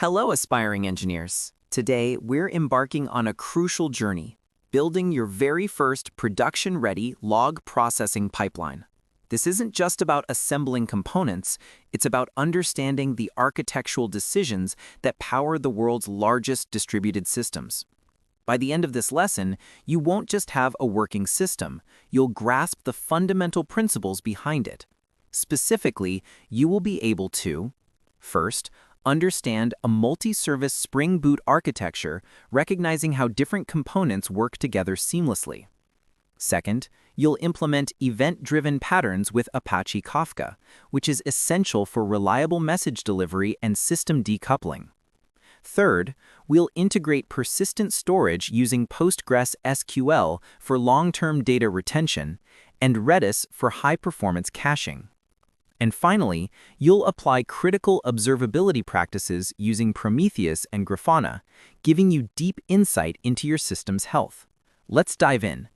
Hello, aspiring engineers. Today, we're embarking on a crucial journey, building your very first production-ready log processing pipeline. This isn't just about assembling components, it's about understanding the architectural decisions that power the world's largest distributed systems. By the end of this lesson, you won't just have a working system, you'll grasp the fundamental principles behind it. Specifically, you will be able to, first, understand a multi-service Spring Boot architecture, recognizing how different components work together seamlessly. Second, you'll implement event-driven patterns with Apache Kafka, which is essential for reliable message delivery and system decoupling. Third, we'll integrate persistent storage using PostgreSQL for long-term data retention and Redis for high-performance caching. And finally, you'll apply critical observability practices using Prometheus and Grafana, giving you deep insight into your system's health. Let's dive in.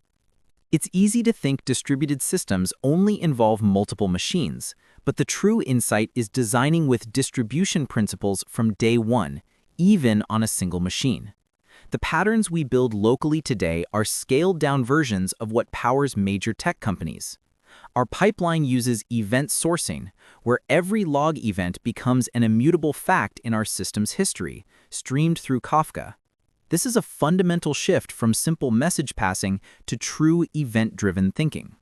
It's easy to think distributed systems only involve multiple machines, but the true insight is designing with distribution principles from day one, even on a single machine. The patterns we build locally today are scaled-down versions of what powers major tech companies. Our pipeline uses event sourcing, where every log event becomes an immutable fact in our system's history, streamed through Kafka. This is a fundamental shift from simple message passing to true event-driven thinking.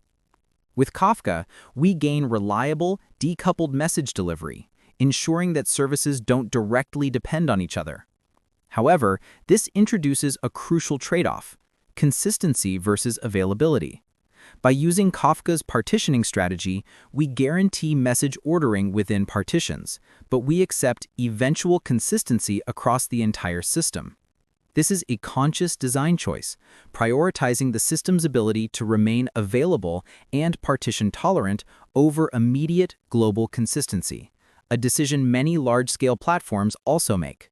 With Kafka, we gain reliable, decoupled message delivery, ensuring that services don't directly depend on each other. However, this introduces a crucial trade-off: consistency versus availability. By using Kafka's partitioning strategy, we guarantee message ordering within partitions, but we accept eventual consistency across the entire system. This is a conscious design choice, prioritizing the system's ability to remain available and partition-tolerant over immediate global consistency, a decision many large-scale platforms also make.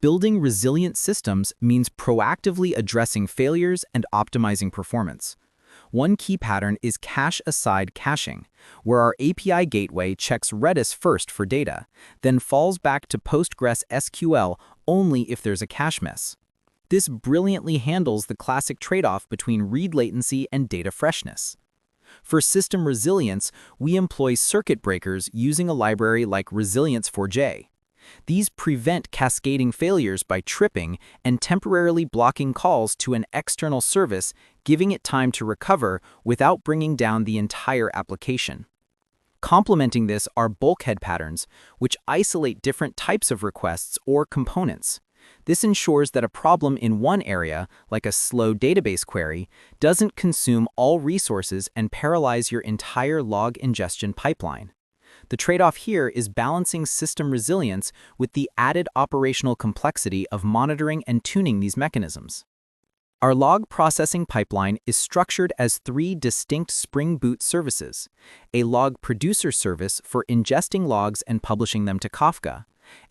Building resilient systems means proactively addressing failures and optimizing performance. One key pattern is cache-aside caching, where our API gateway checks Redis first for data, then falls back to PostgreSQL only if there's a cache miss. This brilliantly handles the classic trade-off between read latency and data freshness. For system resilience, we employ circuit breakers using a library like Resilience4j. These prevent cascading failures by tripping and temporarily blocking calls to an external service, giving it time to recover without bringing down the entire application. Complementing this are bulkhead patterns, which isolate different types of requests or components. This ensures that a problem in one area, like a slow database query, doesn't consume all resources and paralyze your entire log ingestion pipeline. The trade-off here is balancing system resilience with the added operational complexity of monitoring and tuning these mechanisms. Our log processing pipeline is structured as three distinct Spring Boot services: a log producer service for ingesting logs and publishing them to Kafka,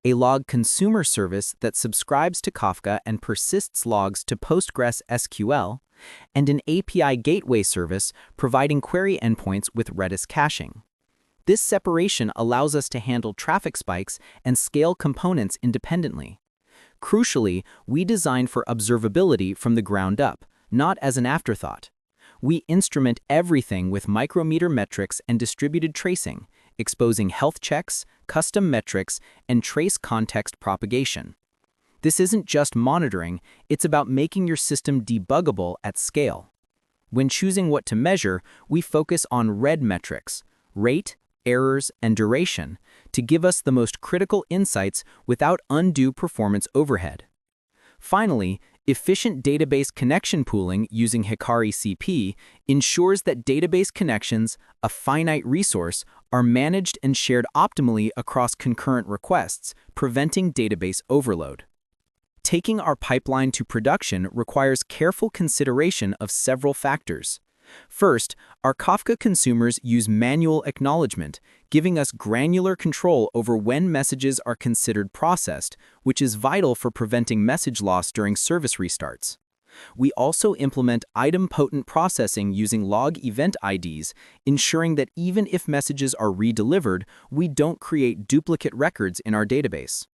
a log consumer service that subscribes to Kafka and persists logs to PostgreSQL, and an API gateway service providing query endpoints with Redis caching. This separation allows us to handle traffic spikes and scale components independently. Crucially, we design for observability from the ground up, not as an afterthought. We instrument everything with micrometer metrics and distributed tracing, exposing health checks, custom metrics, and trace context propagation. This isn't just monitoring, it's about making your system debuggable at scale. When choosing what to measure, we focus on red metrics: rate, errors, and duration, to give us the most critical insights without undue performance overhead. Finally, efficient database connection pooling using Hikari CP ensures that database connections, a finite resource, are managed and shared optimally across concurrent requests, preventing database overload. Taking our pipeline to production requires careful consideration of several factors. First, our Kafka consumers use manual acknowledgement, giving us granular control over when messages are considered processed, which is vital for preventing message loss during service restarts. We also implement item-potent processing using log event IDs, ensuring that even if messages are redelivered, we don't create duplicate records in our database.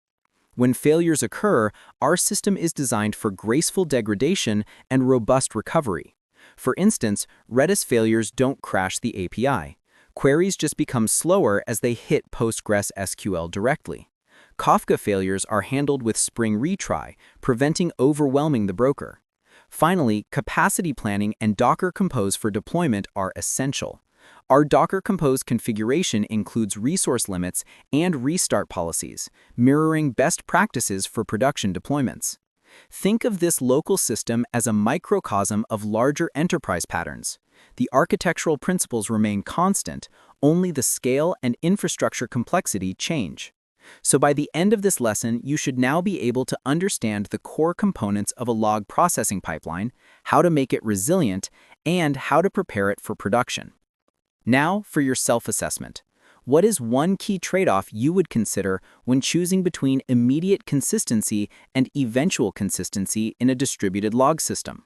When failures occur, our system is designed for graceful degradation and robust recovery. For instance, Redis failures don't crash the API. Queries just become slower as they hit PostgreSQL directly. Kafka failures are handled with Spring Retry, preventing overwhelming the broker. Finally, capacity planning and Docker Compose for deployment are essential. Our Docker Compose configuration includes resource limits and restart policies, mirroring best practices for production deployments. Think of this local system as a microcosm of larger enterprise patterns. The architectural principles remain constant, only the scale and infrastructure complexity change. So by the end of this lesson, you should now be able to understand the core components of a log processing pipeline, how to make it resilient, and how to prepare it for production. Now for your self-assessment. What is one key trade-off you would consider when choosing between immediate consistency and eventual consistency in a distributed log system?